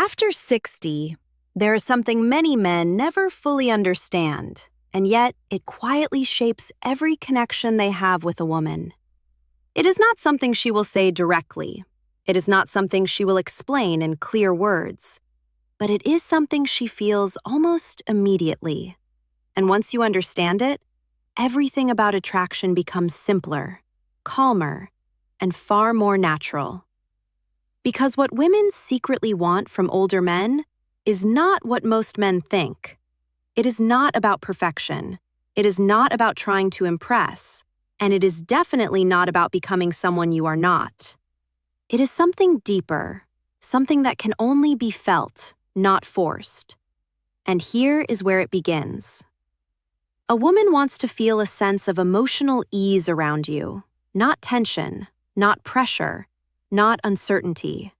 After 60, there is something many men never fully understand, and yet it quietly shapes every connection they have with a woman. It is not something she will say directly. It is not something she will explain in clear words. But it is something she feels almost immediately. And once you understand it, everything about attraction becomes simpler, calmer, and far more natural. Because what women secretly want from older men is not what most men think. It is not about perfection. It is not about trying to impress. And it is definitely not about becoming someone you are not. It is something deeper, something that can only be felt, not forced. And here is where it begins. A woman wants to feel a sense of emotional ease around you, not tension, not pressure, not uncertainty.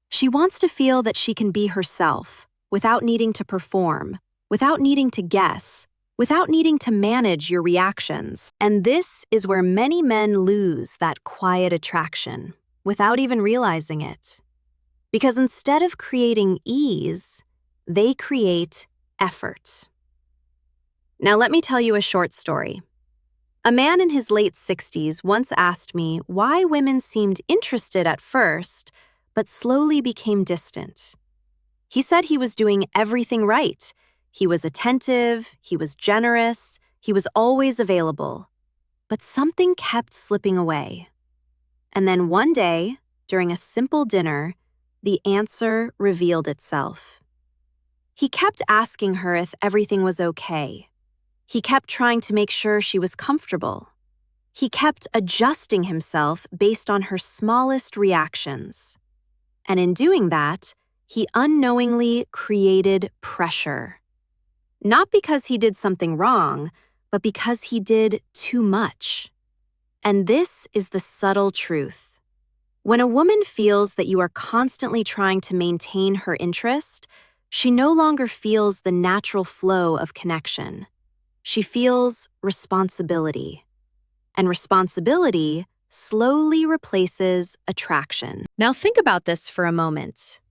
She wants to feel that she can be herself, without needing to perform, without needing to guess, without needing to manage your reactions. And this is where many men lose that quiet attraction, without even realizing it. Because instead of creating ease, they create effort. Now let me tell you a short story. A man in his late 60s once asked me why women seemed interested at first, but slowly became distant. He said he was doing everything right. He was attentive, he was generous, he was always available. But something kept slipping away. And then one day, during a simple dinner, the answer revealed itself. He kept asking her if everything was okay. He kept trying to make sure she was comfortable. He kept adjusting himself based on her smallest reactions. And in doing that, he unknowingly created pressure. Not because he did something wrong, but because he did too much. And this is the subtle truth. When a woman feels that you are constantly trying to maintain her interest, she no longer feels the natural flow of connection. She feels responsibility. And responsibility slowly replaces attraction. Now think about this for a moment.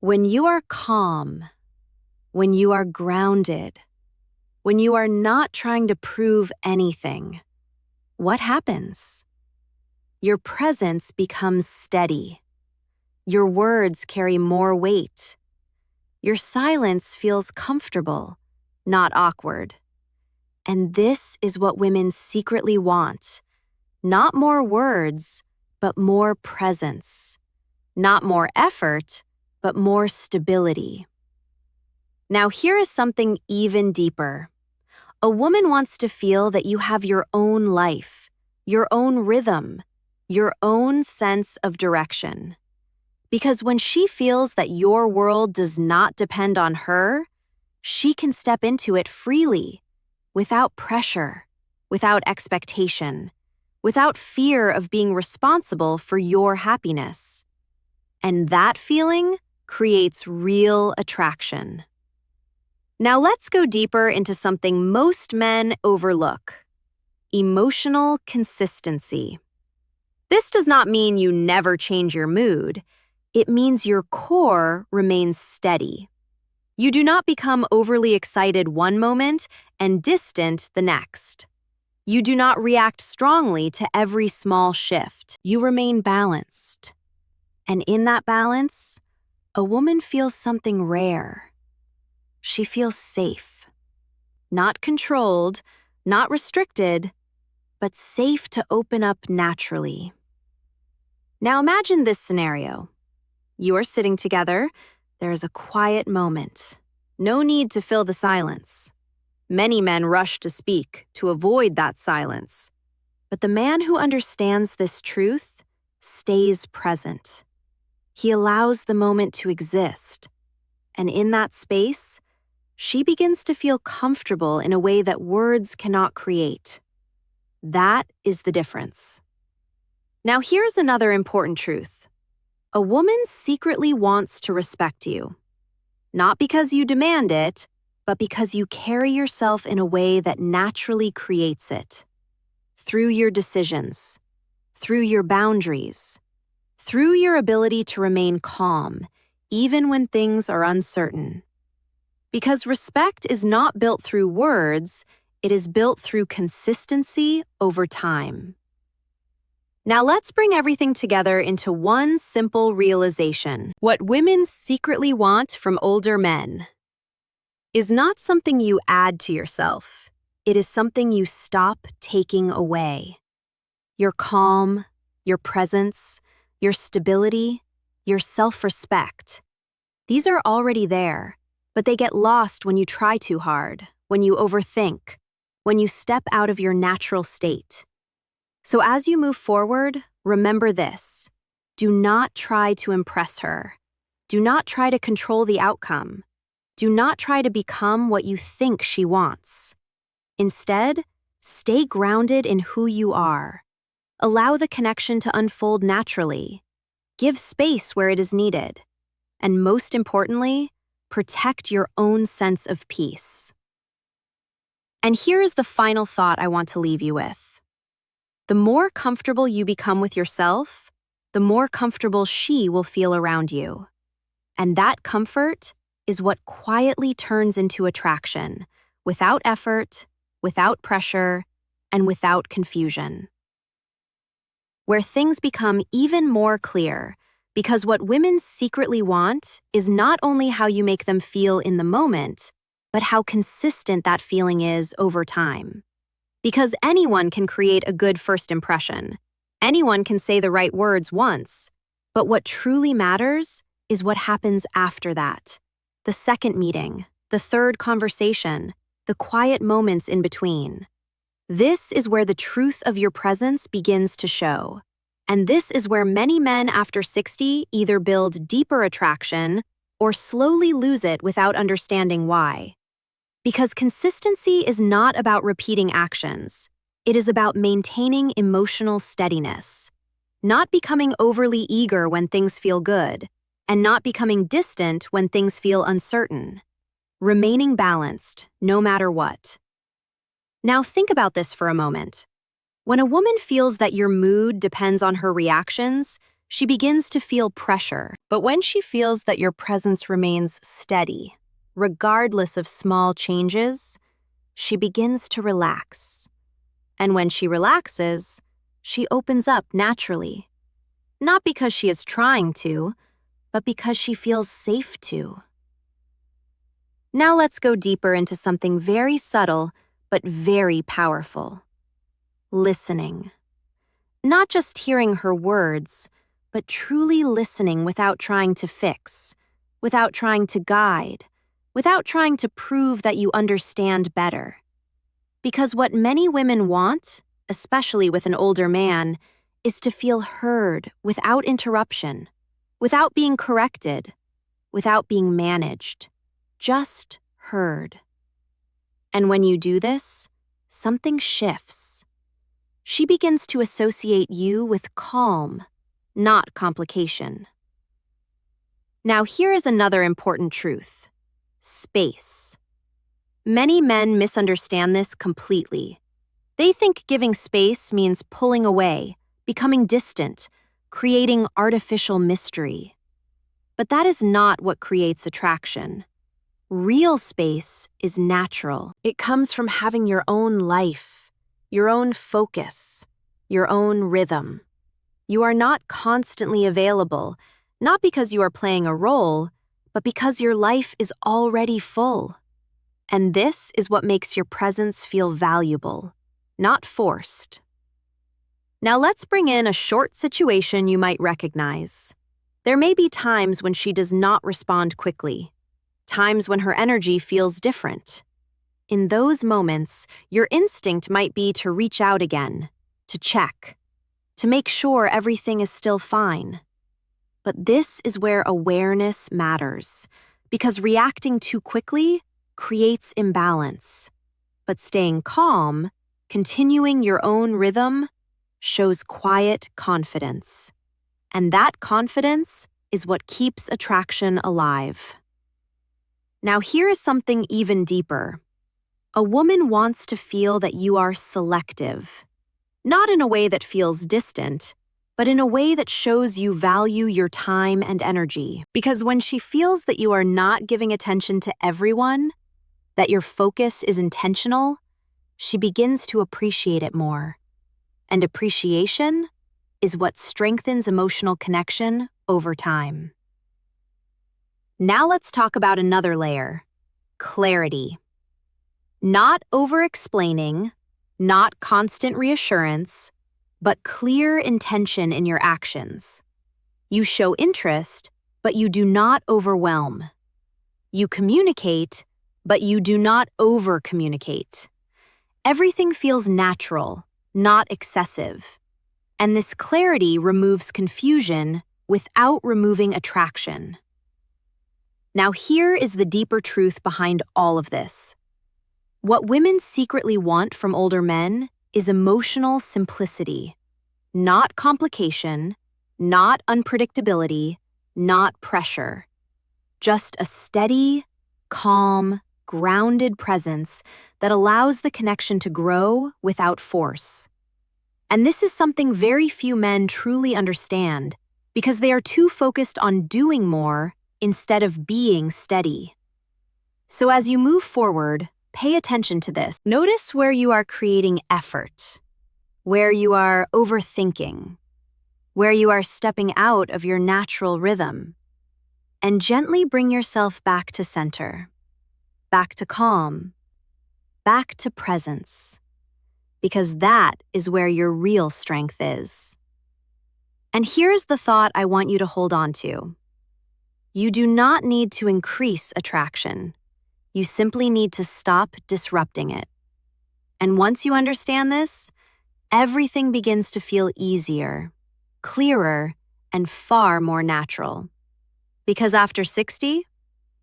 When you are calm, when you are grounded, when you are not trying to prove anything, what happens? Your presence becomes steady. Your words carry more weight. Your silence feels comfortable, not awkward. And this is what women secretly want. Not more words, but more presence. Not more effort, but more stability. Now here is something even deeper. A woman wants to feel that you have your own life, your own rhythm, your own sense of direction. Because when she feels that your world does not depend on her, she can step into it freely, without pressure, without expectation, without fear of being responsible for your happiness. And that feeling creates real attraction. Now let's go deeper into something most men overlook: emotional consistency. This does not mean you never change your mood. It means your core remains steady. You do not become overly excited one moment and distant the next. You do not react strongly to every small shift. You remain balanced. And in that balance, a woman feels something rare. She feels safe. Not controlled, not restricted, but safe to open up naturally. Now imagine this scenario. You are sitting together. There is a quiet moment. No need to fill the silence. Many men rush to speak to avoid that silence. But the man who understands this truth stays present. He allows the moment to exist. And in that space, she begins to feel comfortable in a way that words cannot create. That is the difference. Now here's another important truth. A woman secretly wants to respect you. Not because you demand it, but because you carry yourself in a way that naturally creates it. Through your decisions, through your boundaries, through your ability to remain calm, even when things are uncertain. Because respect is not built through words, it is built through consistency over time. Now let's bring everything together into one simple realization. What women secretly want from older men is not something you add to yourself. It is something you stop taking away. Your calm, your presence, your stability, your self-respect. These are already there, but they get lost when you try too hard, when you overthink, when you step out of your natural state. So as you move forward, remember this. Do not try to impress her. Do not try to control the outcome. Do not try to become what you think she wants. Instead, stay grounded in who you are. Allow the connection to unfold naturally. Give space where it is needed. And most importantly, protect your own sense of peace. And here is the final thought I want to leave you with. The more comfortable you become with yourself, the more comfortable she will feel around you. And that comfort is what quietly turns into attraction, without effort, without pressure, and without confusion. Where things become even more clear, because what women secretly want is not only how you make them feel in the moment, but how consistent that feeling is over time. Because anyone can create a good first impression. Anyone can say the right words once. But what truly matters is what happens after that. The second meeting, the third conversation, the quiet moments in between. This is where the truth of your presence begins to show. And this is where many men after 60 either build deeper attraction or slowly lose it without understanding why. Because consistency is not about repeating actions. It is about maintaining emotional steadiness. Not becoming overly eager when things feel good, and not becoming distant when things feel uncertain. Remaining balanced, no matter what. Now think about this for a moment. When a woman feels that your mood depends on her reactions, she begins to feel pressure. But when she feels that your presence remains steady, regardless of small changes, she begins to relax. And when she relaxes, she opens up naturally. Not because she is trying to, but because she feels safe to. Now let's go deeper into something very subtle, but very powerful. Listening. Not just hearing her words, but truly listening without trying to fix, without trying to guide, without trying to prove that you understand better. Because what many women want, especially with an older man, is to feel heard without interruption, without being corrected, without being managed, just heard. And when you do this, something shifts. She begins to associate you with calm, not complication. Now here is another important truth. Space. Many men misunderstand this completely. They think giving space means pulling away, becoming distant, creating artificial mystery. But that is not what creates attraction. Real space is natural. It comes from having your own life, your own focus, your own rhythm. You are not constantly available, not because you are playing a role, but because your life is already full. And this is what makes your presence feel valuable, not forced. Now let's bring in a short situation you might recognize. There may be times when she does not respond quickly, times when her energy feels different. In those moments, your instinct might be to reach out again, to check, to make sure everything is still fine. But this is where awareness matters, because reacting too quickly creates imbalance. But staying calm, continuing your own rhythm, shows quiet confidence. And that confidence is what keeps attraction alive. Now here is something even deeper. A woman wants to feel that you are selective. Not in a way that feels distant, but in a way that shows you value your time and energy. Because when she feels that you are not giving attention to everyone, that your focus is intentional, she begins to appreciate it more. And appreciation is what strengthens emotional connection over time. Now let's talk about another layer: clarity. Not over-explaining, not constant reassurance, but clear intention in your actions. You show interest, but you do not overwhelm. You communicate, but you do not over-communicate. Everything feels natural, not excessive. And this clarity removes confusion without removing attraction. Now here is the deeper truth behind all of this. What women secretly want from older men is emotional simplicity, not complication, not unpredictability, not pressure. Just a steady, calm, grounded presence that allows the connection to grow without force. And this is something very few men truly understand because they are too focused on doing more instead of being steady. So as you move forward, pay attention to this. Notice where you are creating effort, where you are overthinking, where you are stepping out of your natural rhythm, and gently bring yourself back to center, back to calm, back to presence, because that is where your real strength is. And here's the thought I want you to hold on to. You do not need to increase attraction. You simply need to stop disrupting it. And once you understand this, everything begins to feel easier, clearer, and far more natural. Because after 60,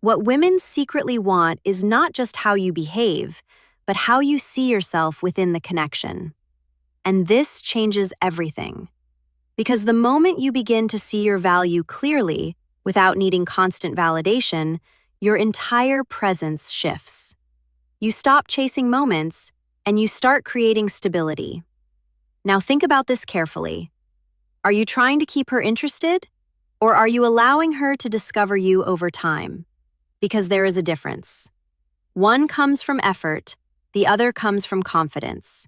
what women secretly want is not just how you behave, but how you see yourself within the connection. And this changes everything. Because the moment you begin to see your value clearly, without needing constant validation, your entire presence shifts. You stop chasing moments, and you start creating stability. Now think about this carefully. Are you trying to keep her interested? Or are you allowing her to discover you over time? Because there is a difference. One comes from effort, the other comes from confidence.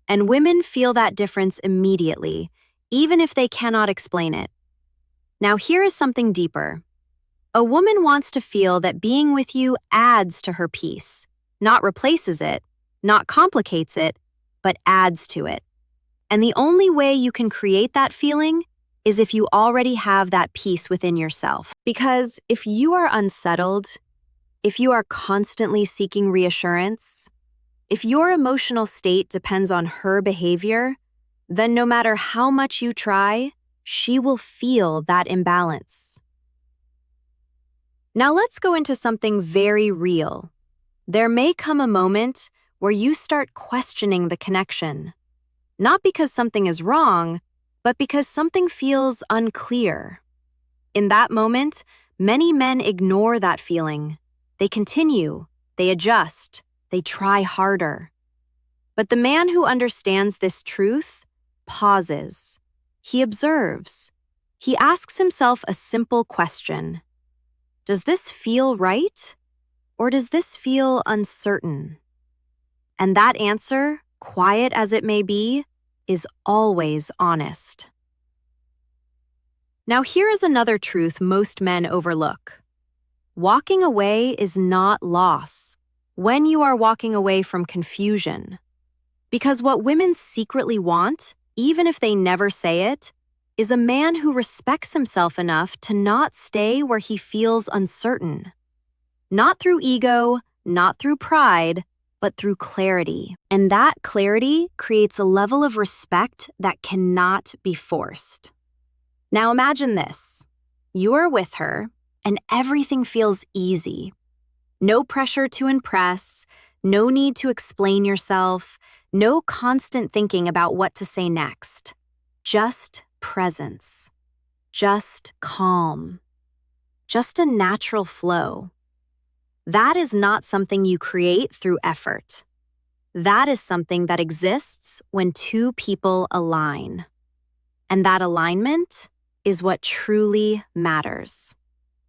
And women feel that difference immediately, even if they cannot explain it. Now here is something deeper. A woman wants to feel that being with you adds to her peace, not replaces it, not complicates it, but adds to it. And the only way you can create that feeling is if you already have that peace within yourself. Because if you are unsettled, if you are constantly seeking reassurance, if your emotional state depends on her behavior, then no matter how much you try, she will feel that imbalance. Now let's go into something very real. There may come a moment where you start questioning the connection. Not because something is wrong, but because something feels unclear. In that moment, many men ignore that feeling. They continue, they adjust, they try harder. But the man who understands this truth pauses. He observes. He asks himself a simple question. Does this feel right? Or does this feel uncertain? And that answer, quiet as it may be, is always honest. Now here is another truth most men overlook. Walking away is not loss when you are walking away from confusion. Because what women secretly want, even if they never say it, is a man who respects himself enough to not stay where he feels uncertain. Not through ego, not through pride, but through clarity. And that clarity creates a level of respect that cannot be forced. Now imagine this. You are with her, and everything feels easy. No pressure to impress, no need to explain yourself, no constant thinking about what to say next. Just presence. Just calm. Just a natural flow. That is not something you create through effort. That is something that exists when two people align. And that alignment is what truly matters.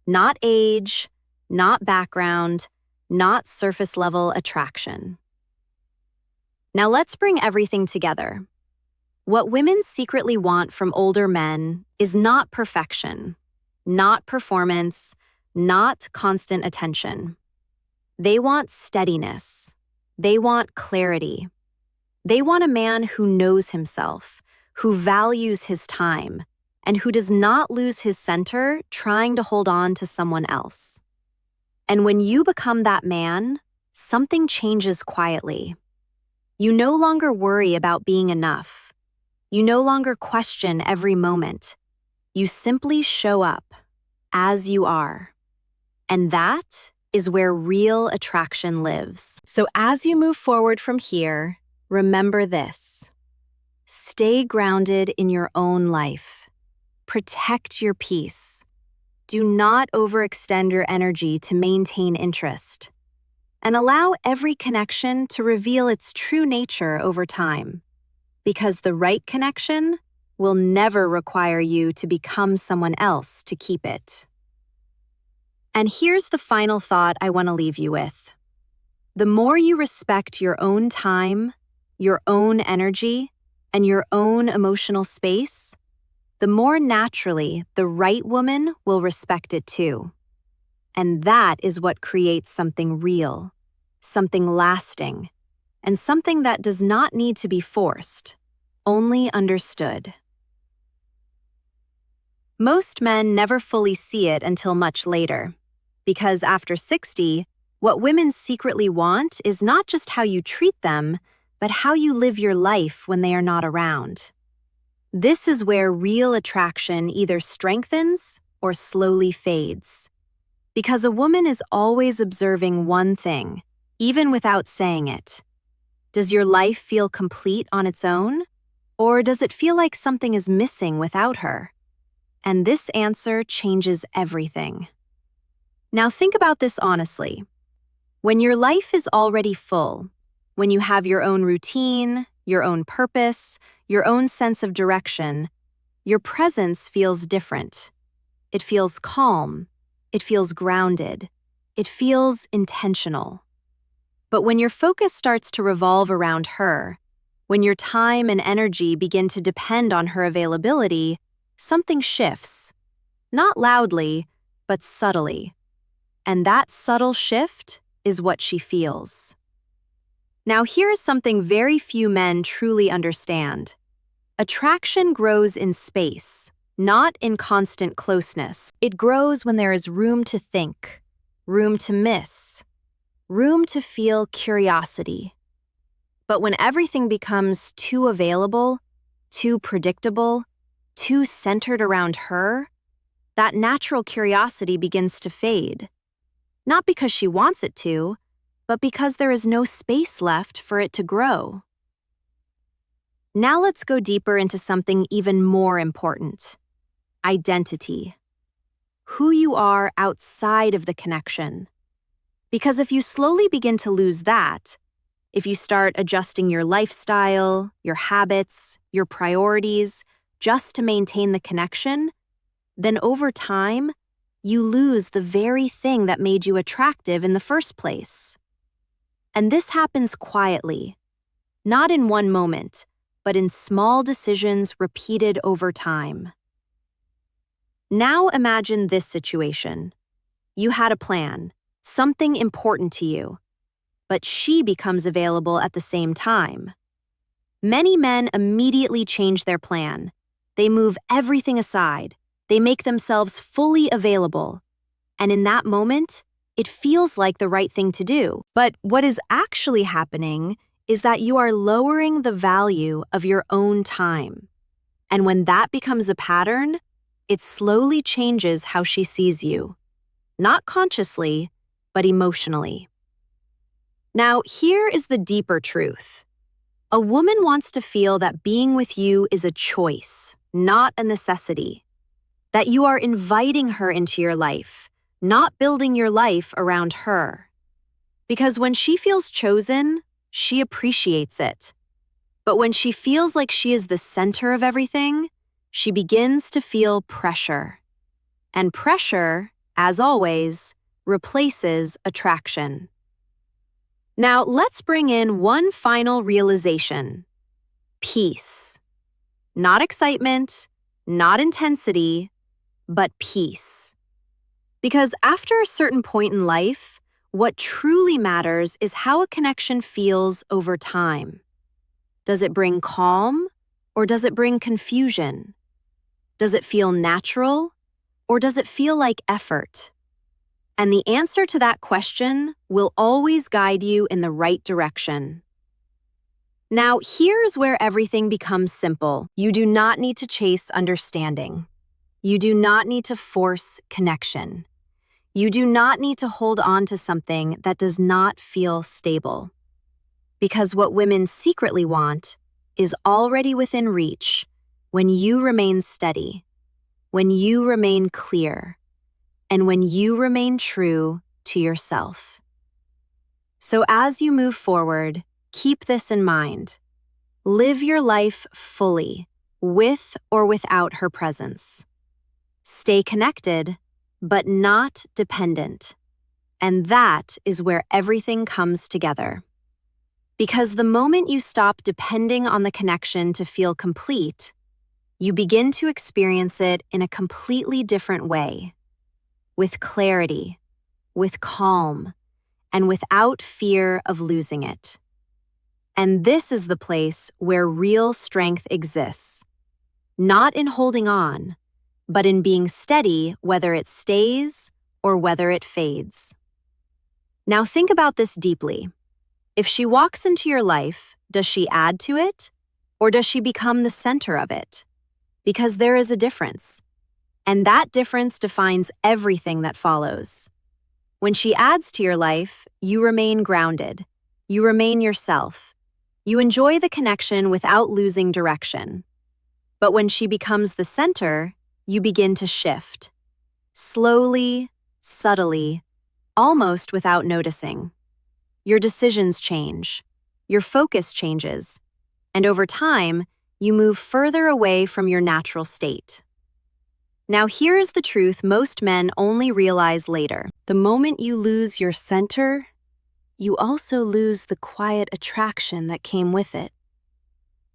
Not age, not background, not surface-level attraction. Now let's bring everything together. What women secretly want from older men is not perfection, not performance, not constant attention. They want steadiness. They want clarity. They want a man who knows himself, who values his time, and who does not lose his center trying to hold on to someone else. And when you become that man, something changes quietly. You no longer worry about being enough. You no longer question every moment. You simply show up as you are. And that is where real attraction lives. So as you move forward from here, remember this. Stay grounded in your own life. Protect your peace. Do not overextend your energy to maintain interest. And allow every connection to reveal its true nature over time. Because the right connection will never require you to become someone else to keep it. And here's the final thought I want to leave you with. The more you respect your own time, your own energy, and your own emotional space, the more naturally the right woman will respect it too. And that is what creates something real, something lasting, and something that does not need to be forced, only understood. Most men never fully see it until much later, because after 60, what women secretly want is not just how you treat them, but how you live your life when they are not around. This is where real attraction either strengthens or slowly fades. Because a woman is always observing one thing, even without saying it. Does your life feel complete on its own? Or does it feel like something is missing without her? And this answer changes everything. Now think about this honestly. When your life is already full, when you have your own routine, your own purpose, your own sense of direction, your presence feels different. It feels calm. It feels grounded. It feels intentional. But when your focus starts to revolve around her, when your time and energy begin to depend on her availability, something shifts. Not loudly, but subtly. And that subtle shift is what she feels. Now here is something very few men truly understand. Attraction grows in space, not in constant closeness. It grows when there is room to think, room to miss, room to feel curiosity. But when everything becomes too available, too predictable, too centered around her, that natural curiosity begins to fade. Not because she wants it to, but because there is no space left for it to grow. Now let's go deeper into something even more important. Identity. Who you are outside of the connection. Because if you slowly begin to lose that, if you start adjusting your lifestyle, your habits, your priorities, just to maintain the connection, then over time, you lose the very thing that made you attractive in the first place. And this happens quietly, not in one moment, but in small decisions repeated over time. Now imagine this situation. You had a plan, something important to you, but she becomes available at the same time. Many men immediately change their plan. They move everything aside. They make themselves fully available. And in that moment, it feels like the right thing to do. But what is actually happening is that you are lowering the value of your own time. And when that becomes a pattern, it slowly changes how she sees you. Not consciously, but emotionally. Now, here is the deeper truth. A woman wants to feel that being with you is a choice, not a necessity. That you are inviting her into your life, not building your life around her. Because when she feels chosen, she appreciates it. But when she feels like she is the center of everything, She begins to feel pressure. And pressure, as always, replaces attraction. Now, let's bring in one final realization: peace. Not excitement, not intensity, but peace. Because after a certain point in life, what truly matters is how a connection feels over time. Does it bring calm, or does it bring confusion? Does it feel natural, or does it feel like effort? And the answer to that question will always guide you in the right direction. Now, here's where everything becomes simple. You do not need to chase understanding. You do not need to force connection. You do not need to hold on to something that does not feel stable. Because what women secretly want is already within reach when you remain steady, when you remain clear, and when you remain true to yourself. So as you move forward, keep this in mind. Live your life fully, with or without her presence. Stay connected, but not dependent. And that is where everything comes together. Because the moment you stop depending on the connection to feel complete, you begin to experience it in a completely different way. With clarity, with calm, and without fear of losing it. And this is the place where real strength exists. Not in holding on, but in being steady whether it stays or whether it fades. Now think about this deeply. If she walks into your life, does she add to it, or does she become the center of it? Because there is a difference. And that difference defines everything that follows. When she adds to your life, you remain grounded. You remain yourself. You enjoy the connection without losing direction. But when she becomes the center, you begin to shift. Slowly, subtly, almost without noticing. Your decisions change. Your focus changes. And over time, you move further away from your natural state. Now here is the truth most men only realize later. The moment you lose your center, you also lose the quiet attraction that came with it.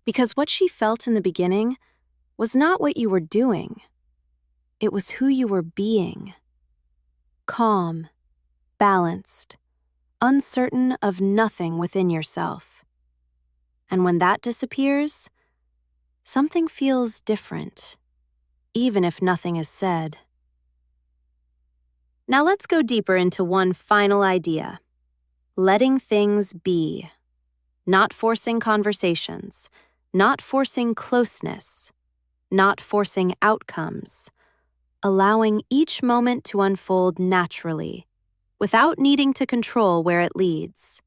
Because what she felt in the beginning was not what you were doing. It was who you were being. Calm, balanced, uncertain of nothing within yourself. And when that disappears, something feels different, even if nothing is said. Now let's go deeper into one final idea. Letting things be. Not forcing conversations, not forcing closeness, not forcing outcomes. Allowing each moment to unfold naturally, without needing to control where it leads.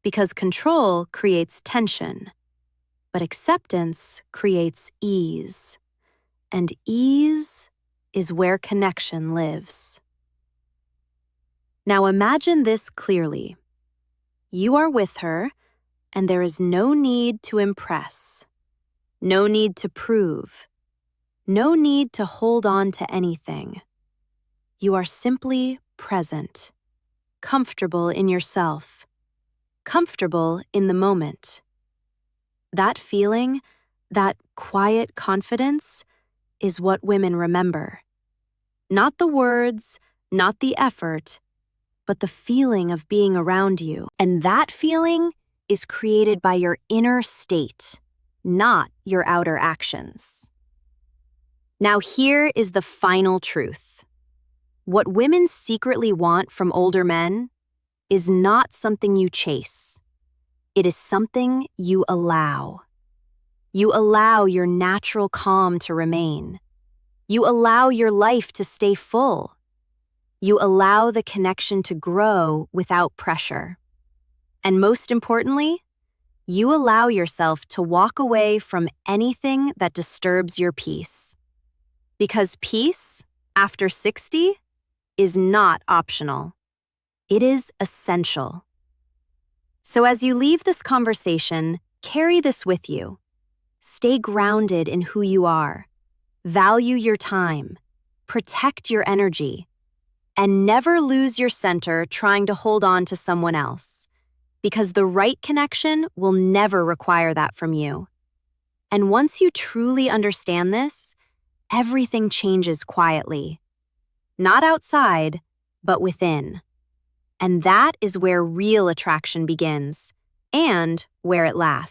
Because control creates tension, but acceptance creates ease. And ease is where connection lives. Now imagine this clearly. You are with her, and there is no need to impress, no need to prove, no need to hold on to anything. You are simply present, comfortable in yourself, comfortable in the moment. That feeling, that quiet confidence, is what women remember. Not the words, not the effort, but the feeling of being around you. And that feeling is created by your inner state, not your outer actions. Now here is the final truth. What women secretly want from older men is not something you chase. It is something you allow. You allow your natural calm to remain. You allow your life to stay full. You allow the connection to grow without pressure. And most importantly, you allow yourself to walk away from anything that disturbs your peace. Because peace, after 60, is not optional. It is essential. So as you leave this conversation, carry this with you. Stay grounded in who you are. Value your time, protect your energy, and never lose your center trying to hold on to someone else, because the right connection will never require that from you. And once you truly understand this, everything changes quietly. Not outside, but within. And that is where real attraction begins, and where it lasts.